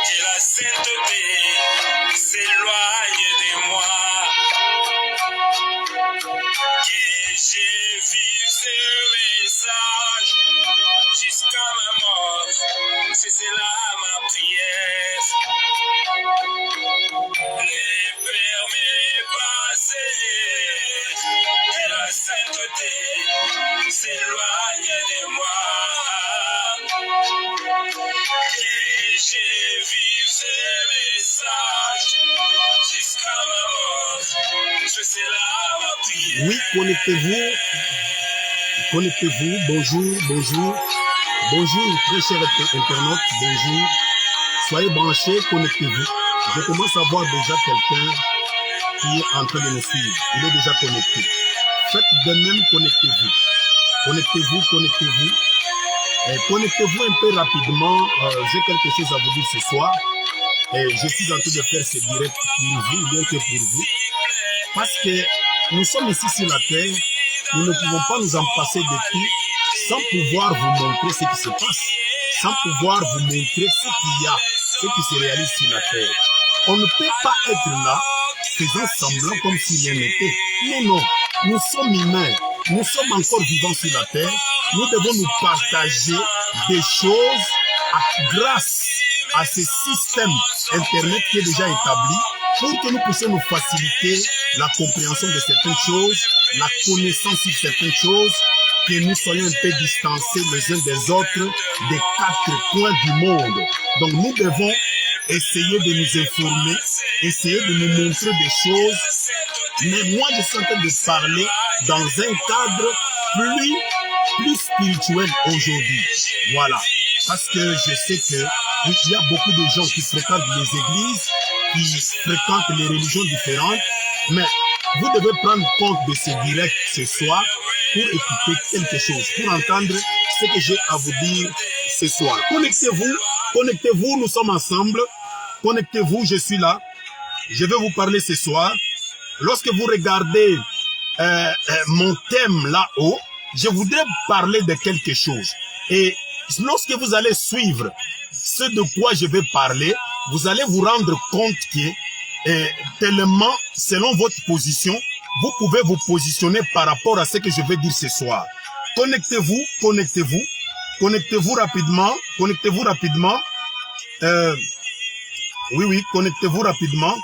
Que la sainteté s'éloigne de moi, que je vive ce message jusqu'à ma mort, c'est cela ma prière. Ne permets pas, Seigneur, que la sainteté s'éloigne de moi, que je vive ce message jusqu'à ma mort, c'est cela ma prière. Oui, connectez-vous. Connectez-vous. Bonjour, bonjour. Bonjour, très chers internautes. Bonjour. Soyez branchés, connectez-vous. Je commence à voir déjà quelqu'un qui est en train de nous suivre. Il est déjà connecté. Faites de même, connectez-vous. Connectez-vous, connectez-vous. Connectez-vous un peu rapidement. J'ai quelque chose à vous dire ce soir. Je suis en train de faire ce direct pour vous, bien que pour vous. Parce que nous sommes ici sur la terre. Nous ne pouvons pas nous en passer de tout sans pouvoir vous montrer ce qui se passe. Sans pouvoir vous montrer ce qu'il y a, ce qui se réalise sur la terre. On ne peut pas être là, faisant semblant comme s'il y en était. Non, non. Nous sommes humains. Nous sommes encore vivants sur la terre. Nous devons nous partager des choses grâce à ce système Internet qui est déjà établi pour que nous puissions nous faciliter la compréhension de certaines choses, la connaissance sur certaines choses, que nous soyons un peu distancés les uns des autres des quatre coins du monde. Donc nous devons essayer de nous informer, essayer de nous montrer des choses. Mais moi, je suis en train de parler dans un cadre plus spirituel aujourd'hui. Voilà. Parce que je sais que il y a beaucoup de gens qui fréquentent les églises, qui fréquentent les religions différentes. Mais vous devez prendre compte de ce direct ce soir pour écouter quelque chose, pour entendre ce que j'ai à vous dire ce soir. Connectez-vous, nous sommes ensemble. Connectez-vous, je suis là. Je vais vous parler ce soir. Lorsque vous regardez mon thème là-haut, je voudrais parler de quelque chose. Et lorsque vous allez suivre ce de quoi je vais parler, vous allez vous rendre compte que tellement, selon votre position, vous pouvez vous positionner par rapport à ce que je vais dire ce soir. Connectez-vous, connectez-vous, connectez-vous rapidement, connectez-vous rapidement. Oui, connectez-vous rapidement.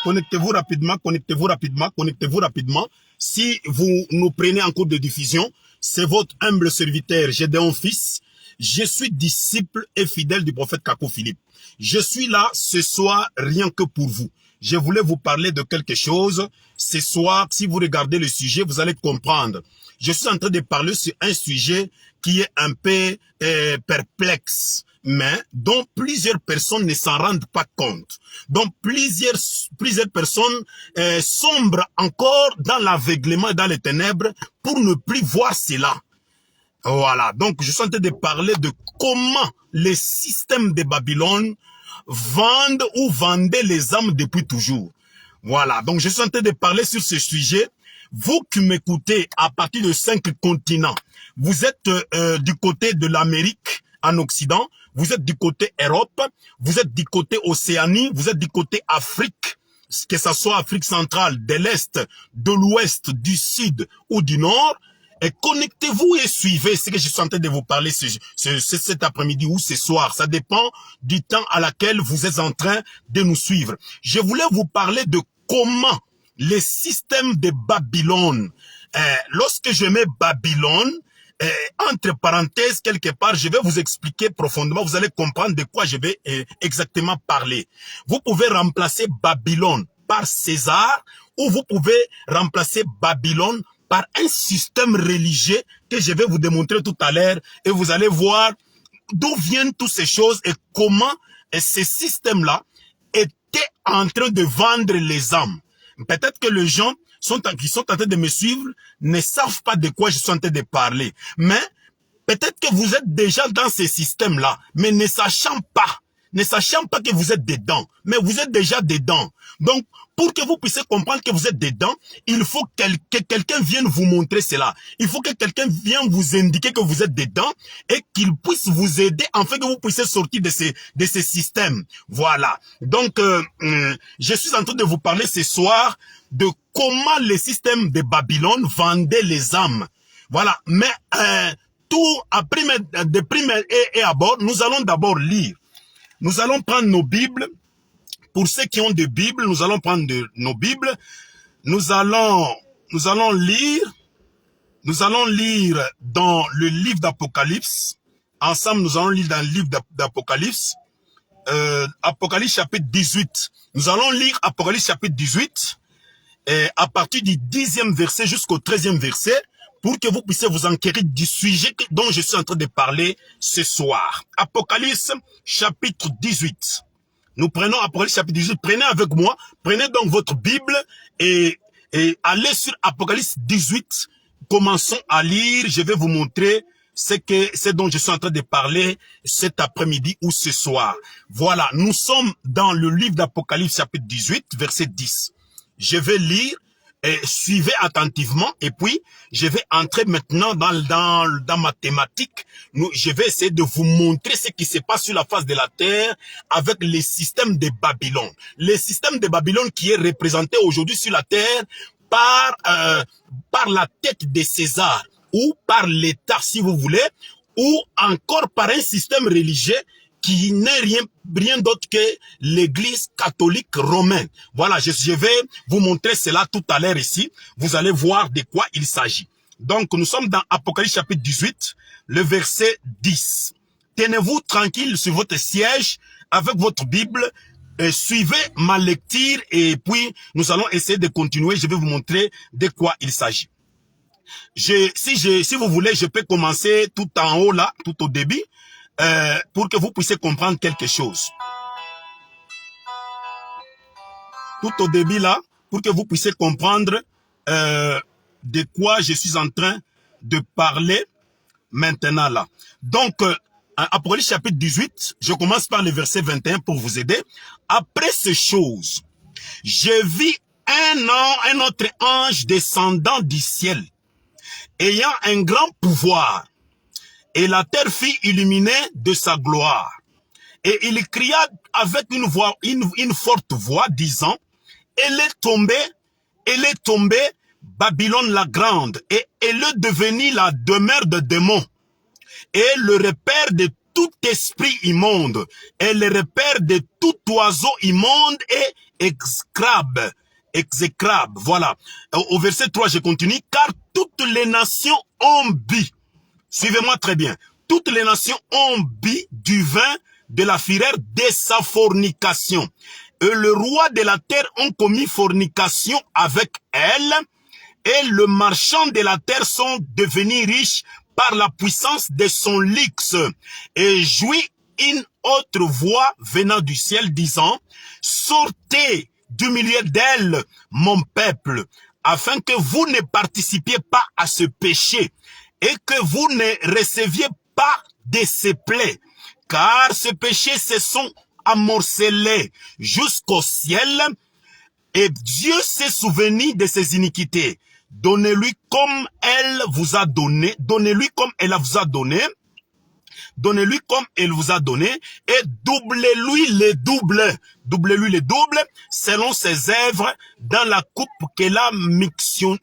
Connectez-vous rapidement, connectez-vous rapidement, connectez-vous rapidement. Si vous nous prenez en cours de diffusion, c'est votre humble serviteur, Gédéon Fils. Je suis disciple et fidèle du prophète Kakou Philippe. Je suis là ce soir rien que pour vous. Je voulais vous parler de quelque chose. Ce soir, si vous regardez le sujet, vous allez comprendre. Je suis en train de parler sur un sujet qui est un peu perplexe, mais dont plusieurs personnes ne s'en rendent pas compte. Donc plusieurs personnes sombrent encore dans l'aveuglement et dans les ténèbres pour ne plus voir cela. Voilà, donc je suis en train de parler de comment les systèmes de Babylone vendent ou vendaient les âmes depuis toujours. Voilà, donc je suis en train de parler sur ce sujet. Vous qui m'écoutez à partir de 5 continents, vous êtes du côté de l'Amérique en Occident, vous êtes du côté Europe, vous êtes du côté Océanie, vous êtes du côté Afrique, que ce soit Afrique centrale, de l'Est, de l'Ouest, du Sud ou du Nord. Et connectez-vous et suivez ce que je suis en train de vous parler cet après-midi ou ce soir. Ça dépend du temps à laquelle vous êtes en train de nous suivre. Je voulais vous parler de comment les systèmes de Babylone, lorsque je mets Babylone, entre parenthèses quelque part, je vais vous expliquer profondément, vous allez comprendre de quoi je vais exactement parler. Vous pouvez remplacer Babylone par César ou vous pouvez remplacer Babylone par un système religieux que je vais vous démontrer tout à l'heure et vous allez voir d'où viennent toutes ces choses et comment ces systèmes-là était en train de vendre les âmes. Peut-être que les gens qui sont en train de me suivre ne savent pas de quoi je suis en train de parler. Mais peut-être que vous êtes déjà dans ces systèmes-là, mais ne sachant pas que vous êtes dedans, mais vous êtes déjà dedans. Donc, pour que vous puissiez comprendre que vous êtes dedans, il faut que quelqu'un vienne vous montrer cela. Il faut que quelqu'un vienne vous indiquer que vous êtes dedans et qu'il puisse vous aider afin que vous puissiez sortir de ces systèmes. Voilà. Donc, je suis en train de vous parler ce soir de comment le système de Babylone vendait les âmes. Voilà. Mais tout de prime et à bord, nous allons d'abord lire. Nous allons prendre nos Bibles. Pour ceux qui ont des Bibles, nous allons prendre nos Bibles. Nous allons lire dans le livre d'Apocalypse. Ensemble, nous allons lire dans le livre d'Apocalypse. Apocalypse chapitre 18. Nous allons lire Apocalypse chapitre 18 à partir du 10e verset jusqu'au 13e verset pour que vous puissiez vous enquérir du sujet dont je suis en train de parler ce soir. Apocalypse chapitre 18. Nous prenons Apocalypse chapitre 18. Prenez avec moi, prenez donc votre Bible et allez sur Apocalypse 18. Commençons à lire. Je vais vous montrer ce dont je suis en train de parler cet après-midi ou ce soir. Voilà, nous sommes dans le livre d'Apocalypse chapitre 18, verset 10. Je vais lire, suivez attentivement et puis je vais entrer maintenant dans ma thématique. Je vais essayer de vous montrer ce qui se passe sur la face de la terre avec les systèmes de Babylone. Le système de Babylone qui est représenté aujourd'hui sur la terre par la tête de César ou par l'État si vous voulez, ou encore par un système religieux qui n'est rien d'autre que l'église catholique romaine. Voilà, je vais vous montrer cela tout à l'heure ici. Vous allez voir de quoi il s'agit. Donc, nous sommes dans Apocalypse chapitre 18, le verset 10. Tenez-vous tranquille sur votre siège avec votre Bible. Suivez ma lecture et puis nous allons essayer de continuer. Je vais vous montrer de quoi il s'agit. Si vous voulez, je peux commencer tout en haut là, tout au début. Pour que vous puissiez comprendre quelque chose. Tout au début là, pour que vous puissiez comprendre de quoi je suis en train de parler maintenant là. Donc, Apocalypse chapitre 18, je commence par le verset 21 pour vous aider. Après ces choses, je vis un autre ange descendant du ciel, ayant un grand pouvoir. Et la terre fut illuminée de sa gloire. Et il cria avec une forte voix, disant, elle est tombée, Babylone la grande, et elle est devenue la demeure de démons, et le repère de tout esprit immonde, et le repère de tout oiseau immonde et exécrable. Voilà. Au verset 3, je continue, car toutes les nations ont bu. Suivez-moi très bien. Toutes les nations ont bu du vin de la fureur de sa fornication. Et le roi de la terre ont commis fornication avec elle. Et le marchand de la terre sont devenus riches par la puissance de son luxe. Et jouit une autre voix venant du ciel disant, sortez du milieu d'elle, mon peuple, afin que vous ne participiez pas à ce péché et que vous ne receviez pas de ses plaies, car ce péché se sont amorcelés jusqu'au ciel, et Dieu s'est souvenu de ses iniquités. Donnez-lui comme elle vous a donné, donnez-lui comme elle vous a donné, donnez-lui comme elle vous a donné, et doublez-lui les doubles. Doublez-lui les doubles selon ses œuvres dans la coupe qu'elle a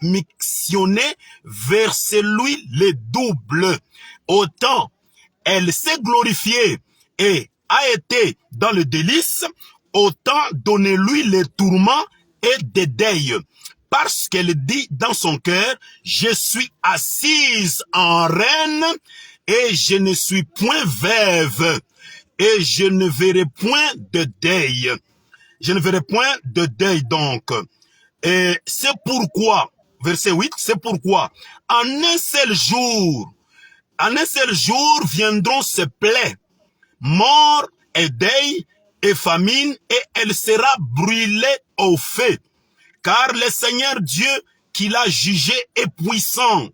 mixtionnée, versez-lui les doubles. Autant elle s'est glorifiée et a été dans le délice, autant donnez-lui les tourments et des deuils. Parce qu'elle dit dans son cœur, je suis assise en reine, et je ne suis point veuve, et je ne verrai point de deuil. Je ne verrai point de deuil donc. Et c'est pourquoi, verset 8, c'est pourquoi, en un seul jour viendront ces plaies, mort et deuil, et famine, et elle sera brûlée au feu. Car le Seigneur Dieu qui l'a jugé est puissant.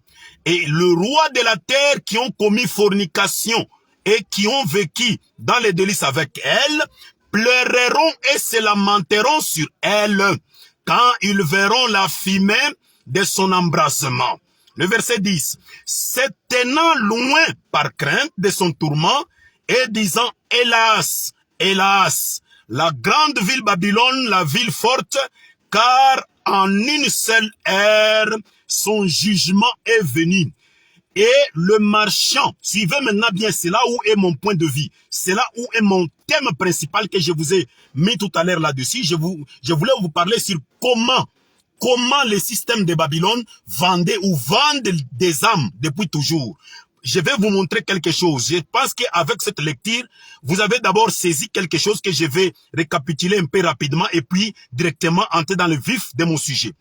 Et le roi de la terre qui ont commis fornication et qui ont vécu dans les délices avec elle, pleureront et se lamenteront sur elle, quand ils verront la fumée de son embrassement. Le verset 10. Se tenant loin par crainte de son tourment et disant, hélas, hélas, la grande ville Babylone, la ville forte, car en une seule heure, son jugement est venu. Et le marchand, suivez maintenant bien, c'est là où est mon point de vue. C'est là où est mon thème principal que je vous ai mis tout à l'heure là-dessus. Je voulais vous parler sur comment le système de Babylone vendait ou vend des âmes depuis toujours. Je vais vous montrer quelque chose. Je pense qu'avec cette lecture, vous avez d'abord saisi quelque chose que je vais récapituler un peu rapidement et puis directement entrer dans le vif de mon sujet.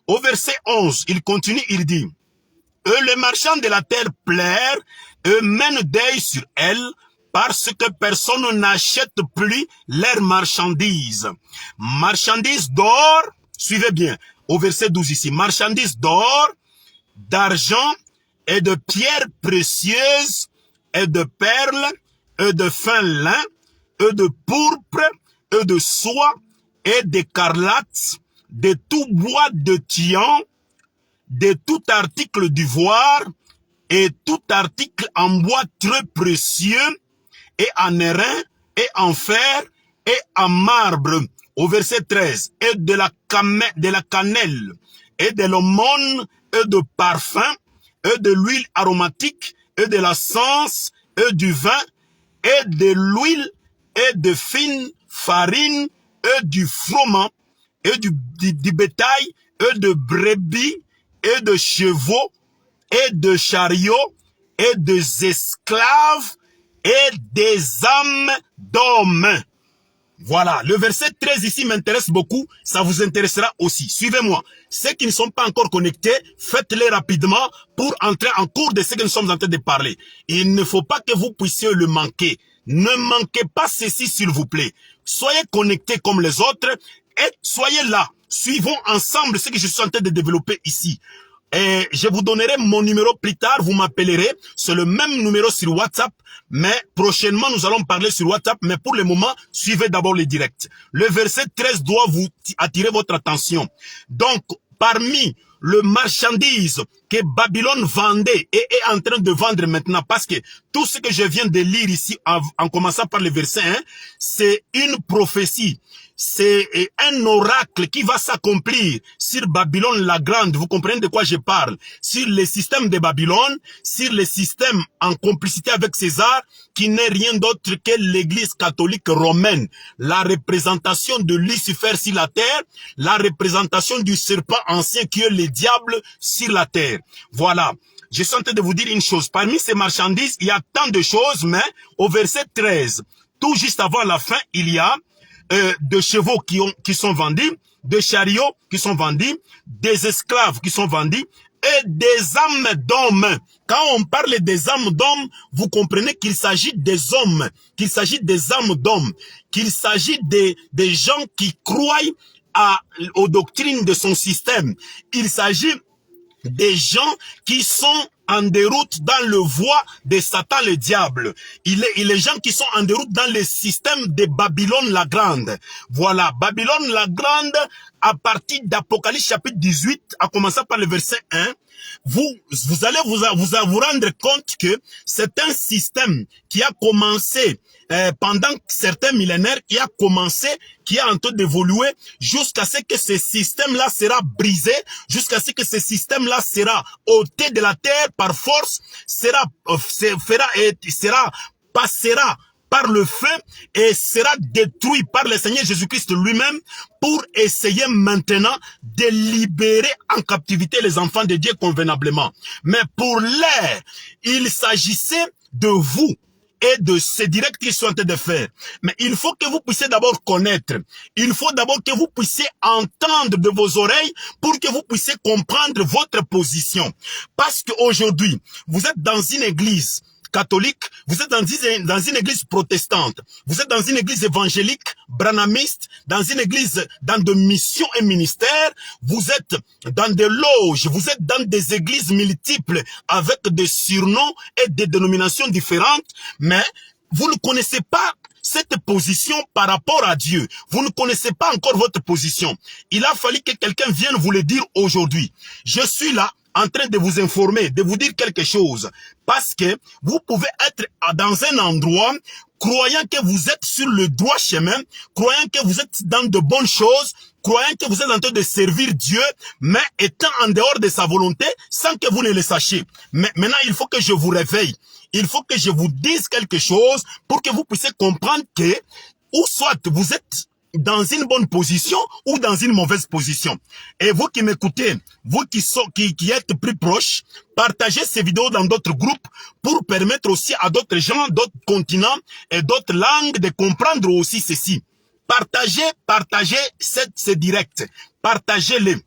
Au verset 11, il continue, il dit, « Eux, les marchands de la terre pleurent, eux mènent deuil sur elle, parce que personne n'achète plus leurs marchandises. Marchandises d'or, suivez bien, au verset 12 ici, marchandises d'or, d'argent, et de pierres précieuses, et de perles, et de fin lin, et de pourpre, et de soie, et d'écarlate, de tout bois de tillon, de tout article d'ivoire, et tout article en bois très précieux, et en airain, et en fer, et en marbre. Au verset 13, et de la cannelle, et de l'aumône, et de parfum, et de l'huile aromatique, et de l'encens, et du vin, et de l'huile, et de fine farine, et du froment, et du bétail, et de brebis, et de chevaux, et de chariots, et des esclaves, et des âmes d'hommes. Voilà, le verset 13 ici m'intéresse beaucoup, ça vous intéressera aussi. Suivez-moi. Ceux qui ne sont pas encore connectés, faites-les rapidement pour entrer en cours de ce que nous sommes en train de parler. Il ne faut pas que vous puissiez le manquer. Ne manquez pas ceci, s'il vous plaît. Soyez connectés comme les autres et soyez là. Suivons ensemble ce que je suis en train de développer ici. Et je vous donnerai mon numéro plus tard, vous m'appellerez. C'est le même numéro sur WhatsApp, mais prochainement nous allons parler sur WhatsApp. Mais pour le moment, suivez d'abord le direct. Le verset 13 doit vous attirer votre attention. Donc, parmi le marchandise que Babylone vendait et est en train de vendre maintenant, parce que tout ce que je viens de lire ici, en commençant par le verset 1, c'est une prophétie. C'est un oracle qui va s'accomplir sur Babylone la Grande. Vous comprenez de quoi je parle? Sur le système de Babylone, sur le système en complicité avec César, qui n'est rien d'autre que l'église catholique romaine. La représentation de Lucifer sur la terre, la représentation du serpent ancien qui est le diable sur la terre. Voilà. Je suis en train de vous dire une chose. Parmi ces marchandises, il y a tant de choses, mais au verset 13, tout juste avant la fin, il y a de chevaux qui sont vendus, de chariots qui sont vendus, des esclaves qui sont vendus et des âmes d'hommes. Quand on parle des âmes d'hommes, vous comprenez qu'il s'agit des hommes, qu'il s'agit des âmes d'hommes, qu'il s'agit des gens qui croient aux doctrines de son système. Il s'agit des gens qui sont en déroute dans le voie de Satan le diable. Il est les gens qui sont en déroute dans le système de Babylone la Grande. Voilà, Babylone la Grande, à partir d'Apocalypse chapitre 18, à commencer par le verset 1, vous allez vous rendre compte que c'est un système qui a commencé pendant certains millénaires, qui a en train d'évoluer jusqu'à ce que ce système-là sera brisé, jusqu'à ce que ce système-là sera ôté de la terre par force, passera par le feu et sera détruit par le Seigneur Jésus-Christ lui-même pour essayer maintenant de libérer en captivité les enfants de Dieu convenablement. Mais pour l'heure, il s'agissait de vous et de ces directs qu'ils sont en train de faire. Mais il faut que vous puissiez d'abord connaître. Il faut d'abord que vous puissiez entendre de vos oreilles pour que vous puissiez comprendre votre position. Parce qu'aujourd'hui, vous êtes dans une église catholique, vous êtes dans une église protestante, vous êtes dans une église évangélique, branhamiste, dans une église dans de missions et ministères, vous êtes dans des loges, vous êtes dans des églises multiples avec des surnoms et des dénominations différentes, mais vous ne connaissez pas cette position par rapport à Dieu. Vous ne connaissez pas encore votre position. Il a fallu que quelqu'un vienne vous le dire aujourd'hui. Je suis là en train de vous informer, de vous dire quelque chose. Parce que vous pouvez être dans un endroit croyant que vous êtes sur le droit chemin, croyant que vous êtes dans de bonnes choses, croyant que vous êtes en train de servir Dieu, mais étant en dehors de sa volonté, sans que vous ne le sachiez. Mais maintenant, il faut que je vous réveille. Il faut que je vous dise quelque chose pour que vous puissiez comprendre que, ou soit vous êtes dans une bonne position ou dans une mauvaise position. Et vous qui m'écoutez, vous qui êtes plus proches, partagez ces vidéos dans d'autres groupes pour permettre aussi à d'autres gens, d'autres continents et d'autres langues de comprendre aussi ceci. Partagez ces directs. Partagez-les.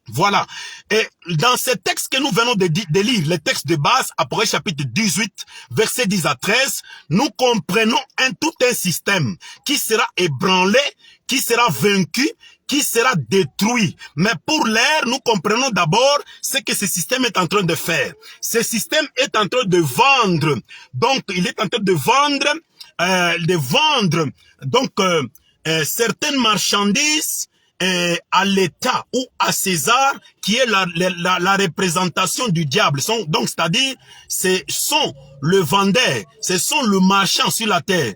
Voilà. Et dans ce texte que nous venons de lire, le texte de base, Apocalypse chapitre 18, versets 10 à 13, nous comprenons tout un système qui sera ébranlé, qui sera vaincu, qui sera détruit. Mais pour l'air, nous comprenons d'abord ce que ce système est en train de faire. Ce système est en train de vendre. Donc, il est en train de vendre, certaines marchandises à l'État ou à César, qui est la représentation du diable. Donc, c'est-à-dire, ce sont le vendeur, ce sont le marchand sur la terre,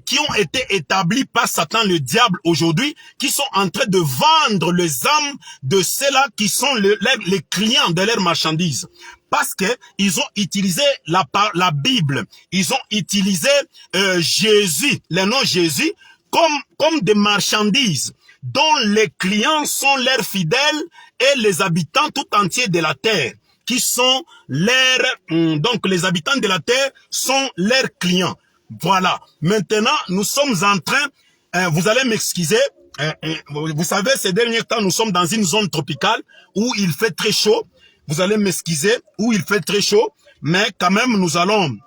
qui ont été établis par Satan, le diable, aujourd'hui, qui sont en train de vendre les âmes de ceux-là qui sont les clients de leurs marchandises. Parce que ils ont utilisé la Bible, ils ont utilisé Jésus, le nom Jésus, comme des marchandises, dont les clients sont leurs fidèles et les habitants tout entiers de la terre, qui sont donc les habitants de la terre sont leurs clients. Voilà. Maintenant, nous sommes en train, vous allez m'excuser, vous savez, ces derniers temps, nous sommes dans une zone tropicale où il fait très chaud. Vous allez m'excuser, où il fait très chaud, mais quand même, nous allons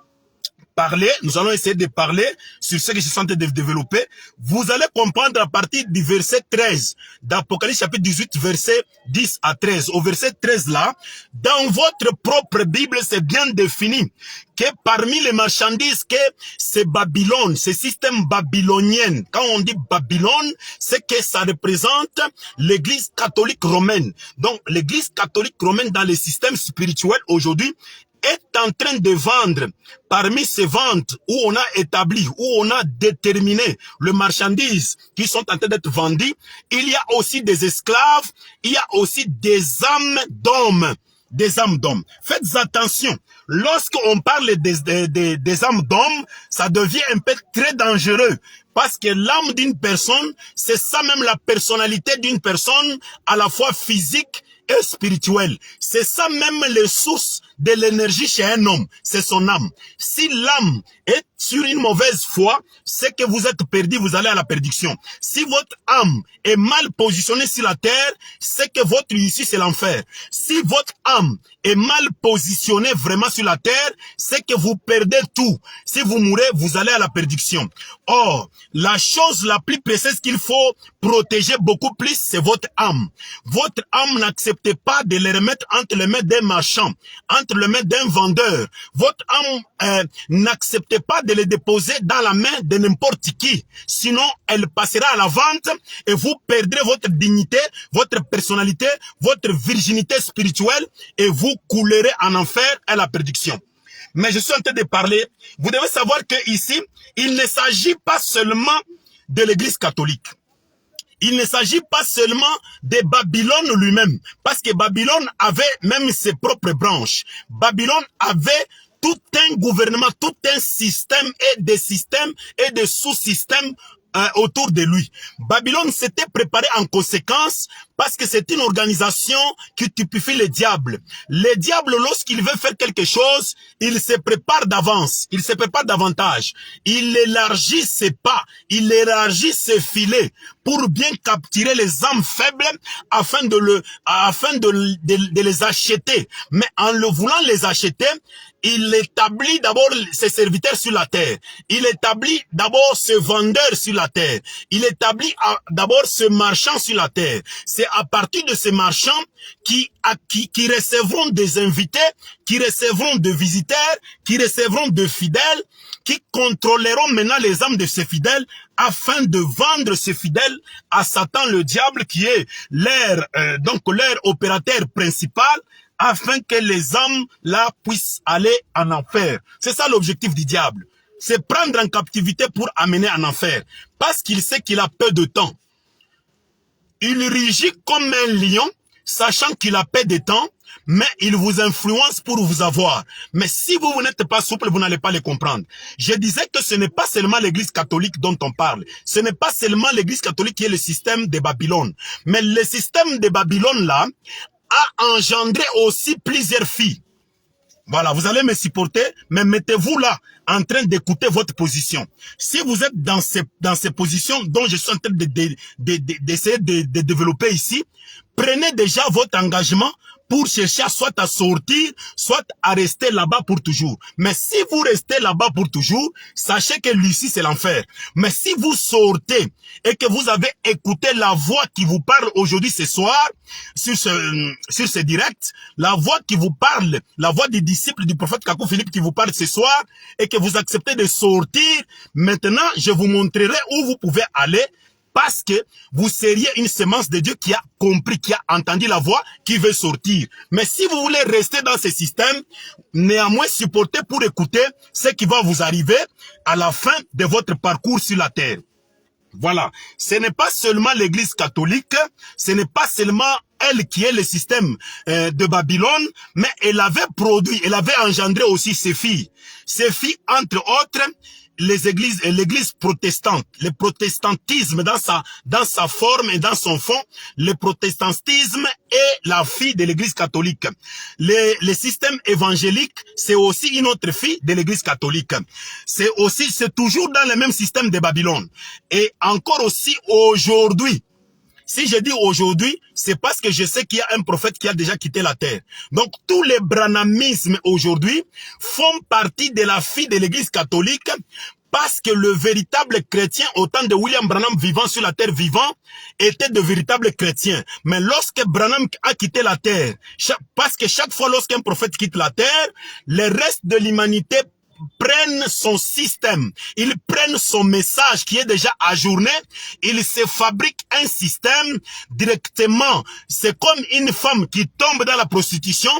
essayer de parler sur ce qui se sentait de développer. Vous allez comprendre à partir du verset 13 d'Apocalypse chapitre 18, verset 10 à 13. Au verset 13 là, dans votre propre Bible, c'est bien défini que parmi les marchandises que c'est Babylone, ce système babylonien. Quand on dit Babylone, c'est que ça représente l'église catholique romaine. Donc, l'église catholique romaine dans les systèmes spirituels aujourd'hui est en train de vendre, parmi ces ventes où on a établi, où on a déterminé les marchandises qui sont en train d'être vendues, il y a aussi des esclaves, il y a aussi des âmes d'hommes. Des âmes d'hommes. Faites attention. Lorsqu'on parle des âmes d'hommes, ça devient un peu très dangereux. Parce que l'âme d'une personne, c'est ça même la personnalité d'une personne, à la fois physique et spirituelle. C'est ça même les sources de l'énergie chez un homme. C'est son âme. Si l'âme est sur une mauvaise foi, c'est que vous êtes perdu, vous allez à la perdition. Si votre âme est mal positionnée sur la terre, c'est que votre issue c'est l'enfer. Si votre âme est mal positionnée vraiment sur la terre, c'est que vous perdez tout. Si vous mourrez, vous allez à la perdition. Or, la chose la plus précise qu'il faut protéger beaucoup plus, c'est votre âme. Votre âme, n'acceptez pas de les remettre entre les mains d'un marchand, entre les mains d'un vendeur. Votre âme, n'acceptez pas de les déposer dans la main de n'importe qui. Sinon, elle passera à la vente et vous perdrez votre dignité, votre personnalité, votre virginité spirituelle et vous coulerez en enfer à la perdition. Mais je suis en train de parler. Vous devez savoir que ici, il ne s'agit pas seulement de l'église catholique. Il ne s'agit pas seulement de Babylone lui-même. Parce que Babylone avait même ses propres branches. Babylone avait tout un gouvernement, tout un système et des systèmes et des sous-systèmes autour de lui. Babylone s'était préparé en conséquence parce que c'est une organisation qui typifie le diable. Le diable, lorsqu'il veut faire quelque chose, il se prépare d'avance, il se prépare davantage. Il élargit ses pas, il élargit ses filets pour bien capturer les âmes faibles afin de les acheter. Mais en le voulant les acheter, il établit d'abord ses serviteurs sur la terre. Il établit d'abord ce vendeur sur la terre. Il établit d'abord ce marchand sur la terre. C'est à partir de ces marchands qui recevront des invités, qui recevront des visiteurs, qui recevront de fidèles, qui contrôleront maintenant les âmes de ces fidèles afin de vendre ces fidèles à Satan le diable qui est leur opérateur principal, afin que les âmes là puissent aller en enfer. C'est ça l'objectif du diable. C'est prendre en captivité pour amener en enfer. Parce qu'il sait qu'il a peu de temps. Il rugit comme un lion, sachant qu'il a peu de temps, mais il vous influence pour vous avoir. Mais si vous n'êtes pas souple, vous n'allez pas les comprendre. Je disais que ce n'est pas seulement l'église catholique dont on parle. Ce n'est pas seulement l'église catholique qui est le système de Babylone. Mais le système de Babylone là, a engendré aussi plusieurs filles. Voilà, vous allez me supporter, mais mettez-vous là, en train d'écouter votre position. Si vous êtes dans ces positions dont je suis en train d'essayer de développer ici, prenez déjà votre engagement pour chercher soit à sortir, soit à rester là-bas pour toujours. Mais si vous restez là-bas pour toujours, sachez que Lucie, c'est l'enfer. Mais si vous sortez et que vous avez écouté la voix qui vous parle aujourd'hui, ce soir, sur ce direct, la voix qui vous parle, la voix des disciples du prophète Kakou Philippe qui vous parle ce soir, et que vous acceptez de sortir, maintenant, je vous montrerai où vous pouvez aller, parce que vous seriez une semence de Dieu qui a compris, qui a entendu la voix, qui veut sortir. Mais si vous voulez rester dans ce système, néanmoins supportez pour écouter ce qui va vous arriver à la fin de votre parcours sur la terre. Voilà. Ce n'est pas seulement l'église catholique, ce n'est pas seulement elle qui est le système de Babylone, mais elle avait produit, elle avait engendré aussi ses filles. Ces filles, entre autres, l'église protestante, le protestantisme dans sa forme et dans son fond, le protestantisme est la fille de l'église catholique. Le système évangélique, c'est aussi une autre fille de l'église catholique. C'est toujours dans le même système de Babylone. Et encore aussi aujourd'hui, si je dis aujourd'hui, c'est parce que je sais qu'il y a un prophète qui a déjà quitté la terre. Donc, tous les branhamismes aujourd'hui font partie de la fille de l'église catholique parce que le véritable chrétien, au temps de William Branham vivant sur la terre vivant, était de véritables chrétiens. Mais lorsque Branham a quitté la terre, parce que chaque fois lorsqu'un prophète quitte la terre, le reste de l'humanité prennent son système, ils prennent son message qui est déjà ajourné, ils se fabriquent un système directement. C'est comme une femme qui tombe dans la prostitution.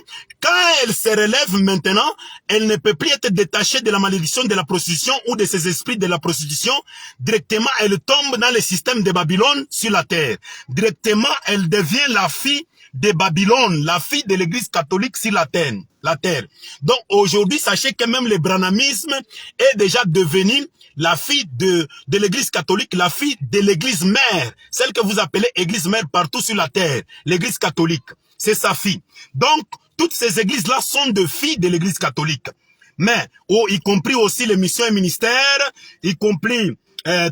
Quand elle se relève maintenant, elle ne peut plus être détachée de la malédiction de la prostitution ou de ses esprits de la prostitution. Directement, elle tombe dans le système de Babylone sur la terre. Directement, elle devient la fille de Babylone, la fille de l'église catholique sur la terre. Donc aujourd'hui, sachez que même le branhamisme est déjà devenu la fille de l'église catholique, la fille de l'église mère, celle que vous appelez église mère partout sur la terre, l'église catholique, c'est sa fille. Donc, toutes ces églises-là sont de filles de l'église catholique. Mais, y compris aussi les missions et ministères, y compris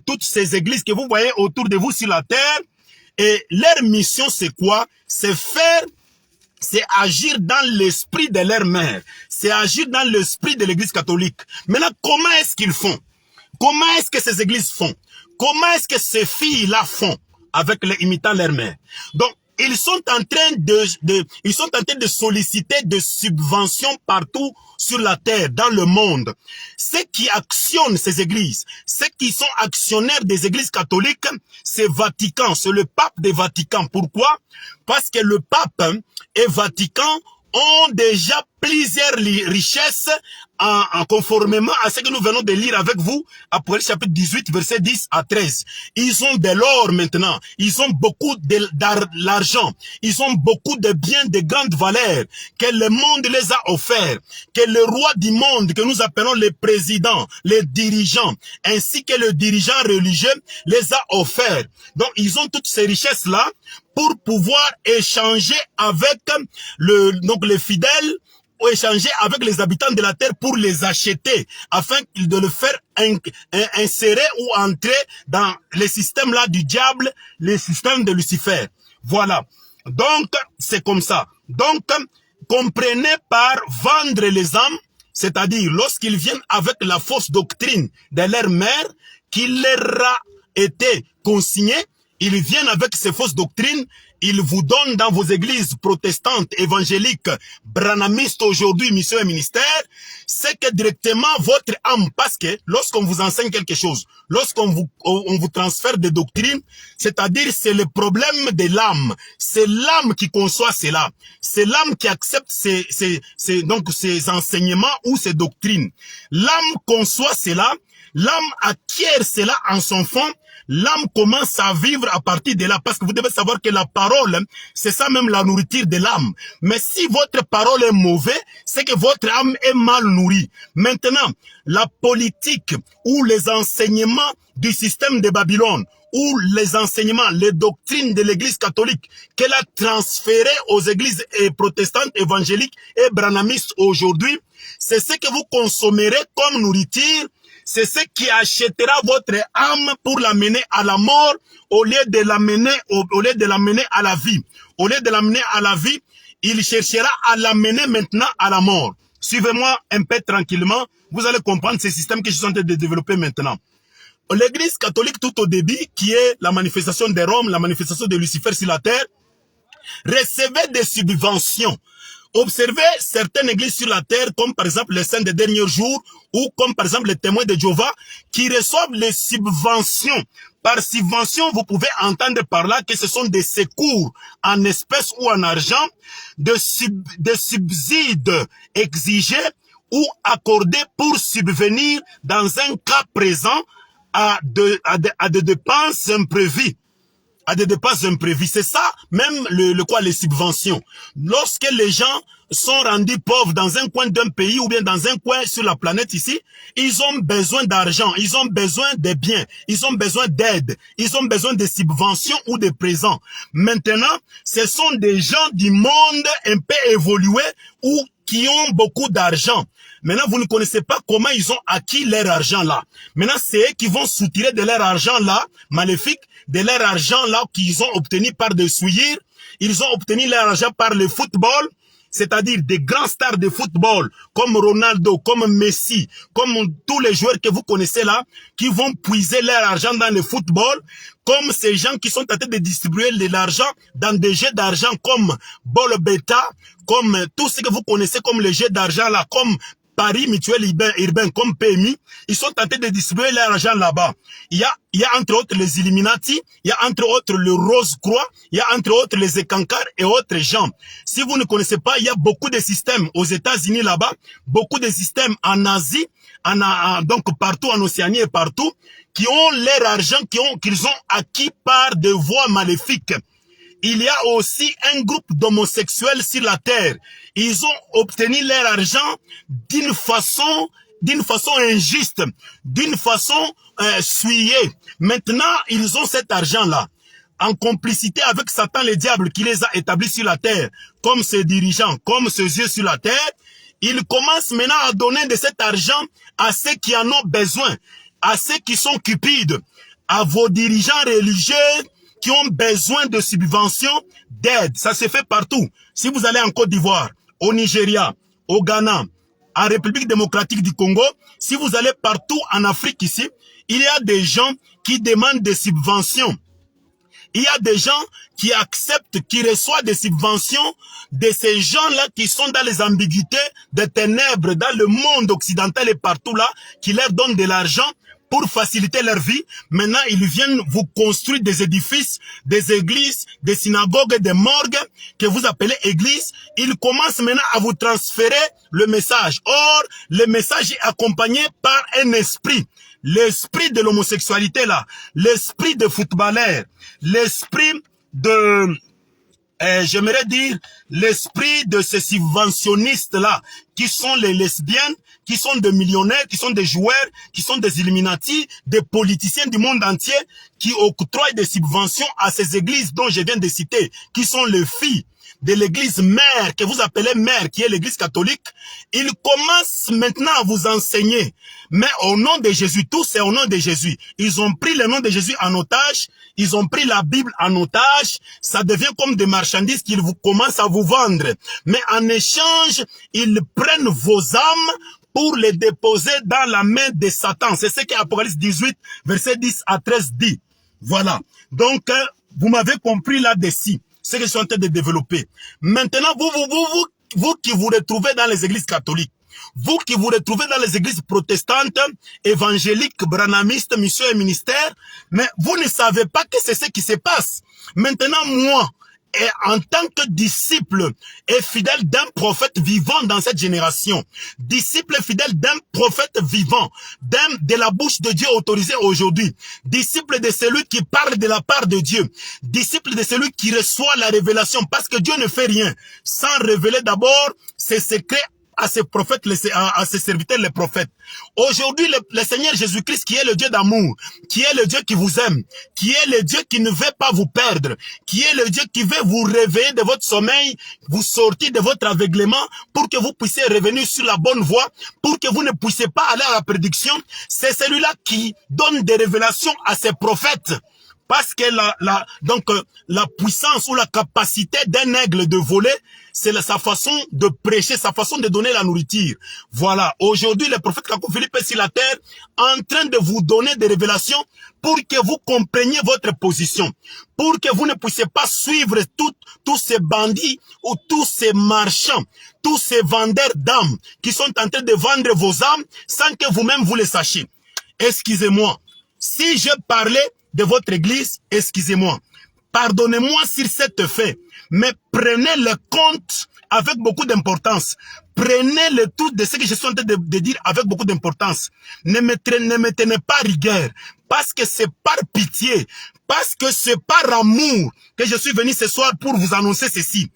toutes ces églises que vous voyez autour de vous sur la terre. Et leur mission, c'est quoi? C'est agir dans l'esprit de leur mère. C'est agir dans l'esprit de l'église catholique. Maintenant, comment est-ce qu'ils font? Comment est-ce que ces églises font? Comment est-ce que ces filles-là font imitant leur mère? Donc, ils sont en train de solliciter des subventions partout sur la terre, dans le monde. Ceux qui actionnent ces églises, ceux qui sont actionnaires des églises catholiques, c'est Vatican, c'est le pape des Vatican. Pourquoi? Parce que le pape et Vatican ont déjà plusieurs richesses en conformément à ce que nous venons de lire avec vous, Apocalypse chapitre 18, verset 10 à 13. Ils ont de l'or maintenant, ils ont beaucoup d'argent, ils ont beaucoup de biens de grande valeur que le monde les a offerts, que le roi du monde, que nous appelons les présidents, les dirigeants, ainsi que le dirigeant religieux les a offerts. Donc ils ont toutes ces richesses-là pour pouvoir échanger avec les fidèles, ou échanger avec les habitants de la terre pour les acheter, afin de le faire insérer ou entrer dans les systèmes là du diable, les systèmes de Lucifer. Voilà. Donc, c'est comme ça. Donc, comprenez par vendre les âmes, c'est-à-dire lorsqu'ils viennent avec la fausse doctrine de leur mère qui leur a été consignée, ils viennent avec ces fausses doctrines, ils vous donnent dans vos églises protestantes, évangéliques, branamistes aujourd'hui, mission et ministère, c'est que directement votre âme, parce que lorsqu'on vous enseigne quelque chose, lorsqu'on vous transfère des doctrines, c'est-à-dire c'est le problème de l'âme, c'est l'âme qui conçoit cela, c'est l'âme qui accepte donc ces enseignements ou ces doctrines. L'âme conçoit cela, l'âme acquiert cela en son fond, l'âme commence à vivre à partir de là, parce que vous devez savoir que la parole, c'est ça même la nourriture de l'âme. Mais si votre parole est mauvaise, c'est que votre âme est mal nourrie. Maintenant, la politique ou les enseignements du système de Babylone, ou les enseignements, les doctrines de l'église catholique qu'elle a transférées aux églises protestantes, évangéliques et branamistes aujourd'hui, c'est ce que vous consommerez comme nourriture. C'est ce qui achètera votre âme pour l'amener à la mort au lieu de l'amener à la vie. Au lieu de l'amener à la vie, il cherchera à l'amener maintenant à la mort. Suivez-moi un peu tranquillement, vous allez comprendre ce système que je suis en train de développer maintenant. L'église catholique tout au début, qui est la manifestation de Rome, la manifestation de Lucifer sur la terre, recevait des subventions. Observez certaines églises sur la terre, comme par exemple les saints des derniers jours, ou comme par exemple les témoins de Jéhovah, qui reçoivent les subventions. Par subvention, vous pouvez entendre par là que ce sont des secours en espèces ou en argent, des subsides exigés ou accordés pour subvenir dans un cas présent à des dépenses imprévues. À des dépenses imprévues. C'est ça, même les subventions. Lorsque les gens sont rendus pauvres dans un coin d'un pays ou bien dans un coin sur la planète ici, ils ont besoin d'argent, ils ont besoin de biens, ils ont besoin d'aide, ils ont besoin de subventions ou de présents. Maintenant, ce sont des gens du monde un peu évolué ou qui ont beaucoup d'argent. Maintenant, vous ne connaissez pas comment ils ont acquis leur argent là. Maintenant, c'est eux qui vont soutirer de leur argent là, maléfique, de leur argent là qu'ils ont obtenu par des souillures. Ils ont obtenu leur argent par le football, c'est-à-dire des grands stars de football, comme Ronaldo, comme Messi, comme tous les joueurs que vous connaissez là, qui vont puiser leur argent dans le football, comme ces gens qui sont en train de distribuer de l'argent dans des jeux d'argent comme Ball Beta, comme tout ce que vous connaissez comme les jeux d'argent là, comme Paris Mutuel Urbain, comme PMI, ils sont tentés de distribuer leur argent là-bas. Il y a entre autres les Illuminati, il y a entre autres le Rose-Croix, il y a entre autres les Ekankar et autres gens. Si vous ne connaissez pas, il y a beaucoup de systèmes aux États-Unis là-bas, beaucoup de systèmes en Asie, donc partout en Océanie et partout, qui ont leur argent qu'ils ont acquis par des voies maléfiques. Il y a aussi un groupe d'homosexuels sur la terre. Ils ont obtenu leur argent d'une façon injuste, d'une façon souillée. Maintenant, ils ont cet argent-là, en complicité avec Satan le diable qui les a établis sur la terre, comme ses dirigeants, comme ses yeux sur la terre. Ils commencent maintenant à donner de cet argent à ceux qui en ont besoin, à ceux qui sont cupides, à vos dirigeants religieux, qui ont besoin de subventions, d'aide. Ça se fait partout. Si vous allez en Côte d'Ivoire, au Nigeria, au Ghana, en République démocratique du Congo, si vous allez partout en Afrique ici, il y a des gens qui demandent des subventions. Il y a des gens qui acceptent, qui reçoivent des subventions de ces gens-là qui sont dans les ambiguïtés des ténèbres, dans le monde occidental et partout là, qui leur donnent de l'argent pour faciliter leur vie. Maintenant, ils viennent vous construire des édifices, des églises, des synagogues, des morgues, que vous appelez églises. Ils commencent maintenant à vous transférer le message. Or, le message est accompagné par un esprit. L'esprit de l'homosexualité là, l'esprit de footballeur, l'esprit de... j'aimerais dire l'esprit de ces subventionnistes là, qui sont les lesbiennes, qui sont des millionnaires, qui sont des joueurs, qui sont des Illuminati, des politiciens du monde entier, qui octroient des subventions à ces églises dont je viens de citer, qui sont les filles de l'église mère, que vous appelez mère, qui est l'église catholique. Ils commencent maintenant à vous enseigner. Mais au nom de Jésus, tout c'est au nom de Jésus. Ils ont pris le nom de Jésus en otage, ils ont pris la Bible en otage, ça devient comme des marchandises qu'ils vous commencent à vous vendre. Mais en échange, ils prennent vos âmes pour les déposer dans la main de Satan. C'est ce qu'Apocalypse 18, verset 10 à 13 dit. Voilà. Donc, vous m'avez compris là-dessus, ce que je suis en train de développer. Maintenant, vous qui vous retrouvez dans les églises catholiques, vous qui vous retrouvez dans les églises protestantes, évangéliques, branhamistes, missions et ministères, mais vous ne savez pas que c'est ce qui se passe. Maintenant, moi, et en tant que disciple et fidèle d'un prophète vivant dans cette génération, disciple fidèle d'un prophète vivant, de la bouche de Dieu autorisé aujourd'hui, disciple de celui qui parle de la part de Dieu, disciple de celui qui reçoit la révélation, parce que Dieu ne fait rien sans révéler d'abord ses secrets à ses prophètes, à ses serviteurs les prophètes. Aujourd'hui, le Seigneur Jésus-Christ, qui est le Dieu d'amour, qui est le Dieu qui vous aime, qui est le Dieu qui ne veut pas vous perdre, qui est le Dieu qui veut vous réveiller de votre sommeil, vous sortir de votre aveuglement pour que vous puissiez revenir sur la bonne voie, pour que vous ne puissiez pas aller à la prédiction, c'est celui-là qui donne des révélations à ses prophètes. Parce que la puissance ou la capacité d'un aigle de voler, c'est sa façon de prêcher, sa façon de donner la nourriture. Voilà. Aujourd'hui, le prophète Kakou Philippe est sur la terre en train de vous donner des révélations pour que vous compreniez votre position. Pour que vous ne puissiez pas suivre tous ces bandits ou tous ces marchands, tous ces vendeurs d'âmes qui sont en train de vendre vos âmes sans que vous-même vous le sachiez. Excusez-moi. Si je parlais de votre église, excusez-moi. Pardonnez-moi sur cet fait, mais prenez le compte avec beaucoup d'importance. Prenez le tout de ce que je suis en train de dire avec beaucoup d'importance. Ne me tenez pas rigueur, parce que c'est par pitié, parce que c'est par amour que je suis venu ce soir pour vous annoncer ceci.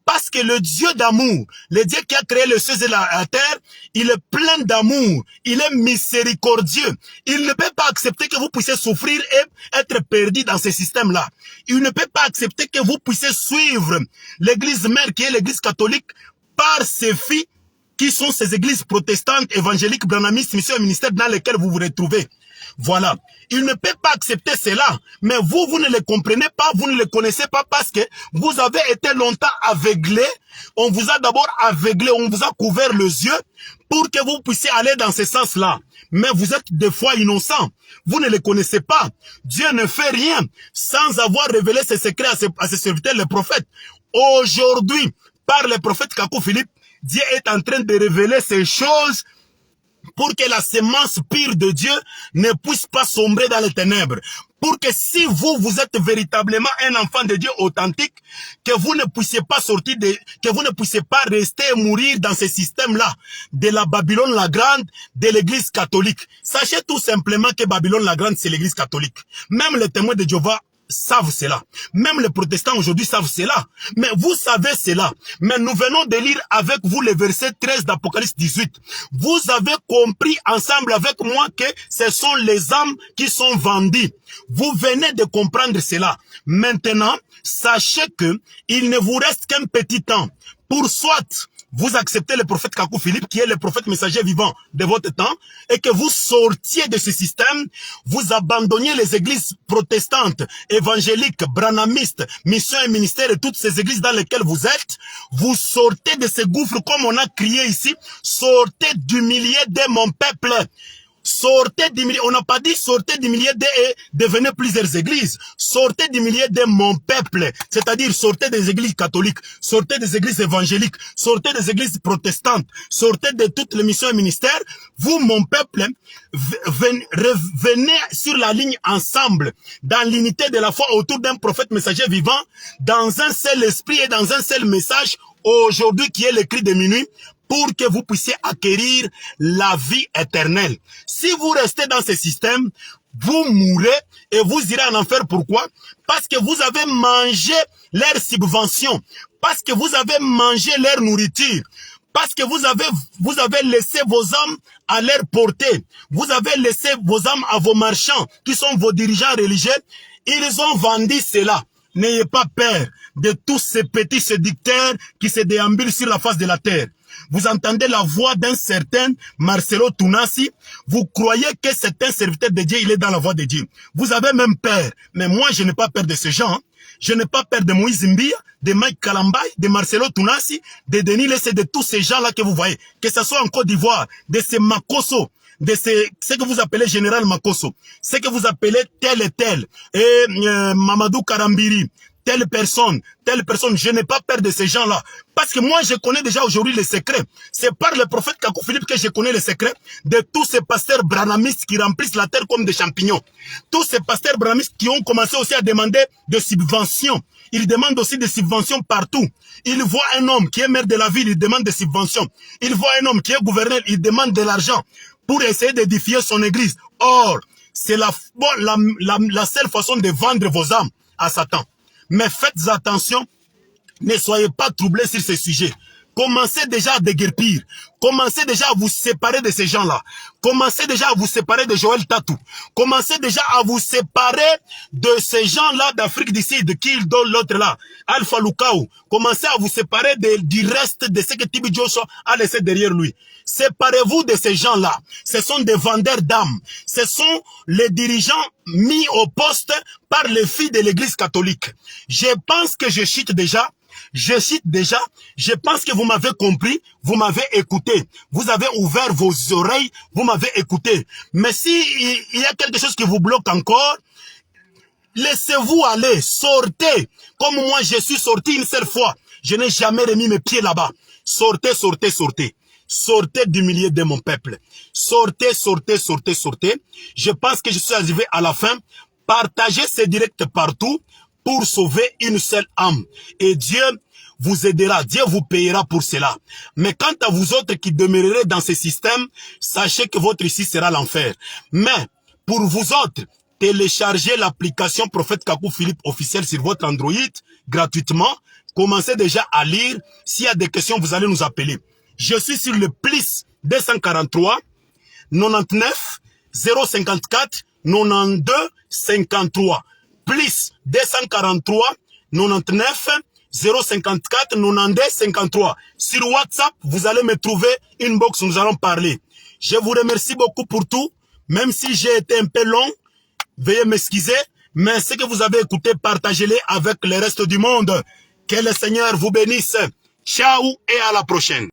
Parce que le Dieu d'amour, le Dieu qui a créé le ciel et la terre, il est plein d'amour, il est miséricordieux. Il ne peut pas accepter que vous puissiez souffrir et être perdu dans ce système-là. Il ne peut pas accepter que vous puissiez suivre l'église mère qui est l'église catholique par ses filles qui sont ces églises protestantes, évangéliques, branhamistes, missions et ministères dans lesquelles vous vous retrouvez. Voilà. Il ne peut pas accepter cela. Mais vous ne le comprenez pas, vous ne le connaissez pas parce que vous avez été longtemps aveuglé. On vous a d'abord aveuglé, on vous a couvert les yeux pour que vous puissiez aller dans ce sens-là. Mais vous êtes des fois innocents. Vous ne le connaissez pas. Dieu ne fait rien sans avoir révélé ses secrets à ses serviteurs, les prophètes. Aujourd'hui, par le prophète Kakou Philippe, Dieu est en train de révéler ces choses pour que la semence pure de Dieu ne puisse pas sombrer dans les ténèbres. Pour que si vous êtes véritablement un enfant de Dieu authentique, que vous ne puissiez pas sortir que vous ne puissiez pas rester et mourir dans ce système-là de la Babylone la Grande, de l'église catholique. Sachez tout simplement que Babylone la Grande, c'est l'église catholique. Même les témoins de Jéhovah savent cela. Même les protestants aujourd'hui savent cela. Mais vous savez cela. Mais nous venons de lire avec vous le verset 13 d'Apocalypse 18. Vous avez compris ensemble avec moi que ce sont les âmes qui sont vendues. Vous venez de comprendre cela. Maintenant, sachez que il ne vous reste qu'un petit temps pour soit vous acceptez le prophète Kakou Philippe, qui est le prophète messager vivant de votre temps, et que vous sortiez de ce système, vous abandonniez les églises protestantes, évangéliques, branhamistes, missions et ministères et toutes ces églises dans lesquelles vous êtes, vous sortez de ce gouffre comme on a crié ici, sortez du milieu de mon peuple. Sortez du milieu, on n'a pas dit sortez du milieu et devenez plusieurs églises. Sortez du milieu de mon peuple. C'est-à-dire sortez des églises catholiques, sortez des églises évangéliques, sortez des églises protestantes, sortez de toutes les missions et ministères. Vous, mon peuple, revenez sur la ligne ensemble, dans l'unité de la foi autour d'un prophète messager vivant, dans un seul esprit et dans un seul message, aujourd'hui qui est le cri de minuit, pour que vous puissiez acquérir la vie éternelle. Si vous restez dans ce système, vous mourrez et vous irez en enfer. Pourquoi? Parce que vous avez mangé leur subvention, parce que vous avez mangé leur nourriture, parce que vous avez laissé vos âmes à leur portée, vous avez laissé vos âmes à vos marchands, qui sont vos dirigeants religieux. Ils ont vendu cela. N'ayez pas peur de tous ces petits séducteurs qui se déambulent sur la face de la terre. vous entendez la voix d'un certain Marcelo Tounassi, vous croyez que c'est un serviteur de Dieu, il est dans la voix de Dieu. Vous avez même peur. Mais moi, je n'ai pas peur de ces gens. Je n'ai pas peur de Moïse Mbia, de Mike Kalambay, de Marcelo Tounassi, de Denis Lessé, de tous ces gens-là que vous voyez. Que ce soit en Côte d'Ivoire, de ces Makosso, de ce que vous appelez Général Makosso, ce que vous appelez tel et tel, et Mamadou Karambiri, telle personne, je n'ai pas peur de ces gens-là. Parce que moi, je connais déjà aujourd'hui les secrets. C'est par le prophète Kakou Philippe que je connais les secrets de tous ces pasteurs branamistes qui remplissent la terre comme des champignons. Tous ces pasteurs branamistes qui ont commencé aussi à demander des subventions. Ils demandent aussi des subventions partout. Ils voient un homme qui est maire de la ville, il demande des subventions. Ils voient un homme qui est gouverneur, il demande de l'argent pour essayer d'édifier son église. Or, c'est la seule façon de vendre vos âmes à Satan. Mais faites attention, ne soyez pas troublés sur ce sujet. Commencez déjà à déguerpir. Commencez déjà à vous séparer de ces gens-là. Commencez déjà à vous séparer de Joël Tatou. Commencez déjà à vous séparer de ces gens-là d'Afrique du Sud, qui il donne l'autre là, Alpha Lukao. Commencez à vous séparer du reste de ce que Tibi Joshua a laissé derrière lui. Séparez-vous de ces gens-là. Ce sont des vendeurs d'âmes. Ce sont les dirigeants mis au poste par les filles de l'église catholique. Je pense que je cite déjà. Je pense que vous m'avez compris, vous m'avez écouté. Vous avez ouvert vos oreilles, vous m'avez écouté. Mais si il y a quelque chose qui vous bloque encore, laissez-vous aller, sortez. Comme moi, je suis sorti une seule fois. Je n'ai jamais remis mes pieds là-bas. Sortez, sortez, sortez. Sortez du milieu de mon peuple. Sortez, sortez, sortez, sortez. Je pense que je suis arrivé à la fin. Partagez ces directs partout pour sauver une seule âme. Et Dieu vous aidera, Dieu vous payera pour cela. Mais quant à vous autres qui demeurerez dans ce système, sachez que votre issue sera l'enfer. Mais pour vous autres, téléchargez l'application Prophète Kakou Philippe officiel sur votre Android gratuitement. Commencez déjà à lire. S'il y a des questions, vous allez nous appeler. Je suis sur le plus 243 99 054 92 53. Plus 243 99 054 92 53. Sur WhatsApp, vous allez me trouver une box où nous allons parler. Je vous remercie beaucoup pour tout. Même si j'ai été un peu long, veuillez m'excuser. Mais ce que vous avez écouté, partagez-les avec le reste du monde. Que le Seigneur vous bénisse. Ciao et à la prochaine.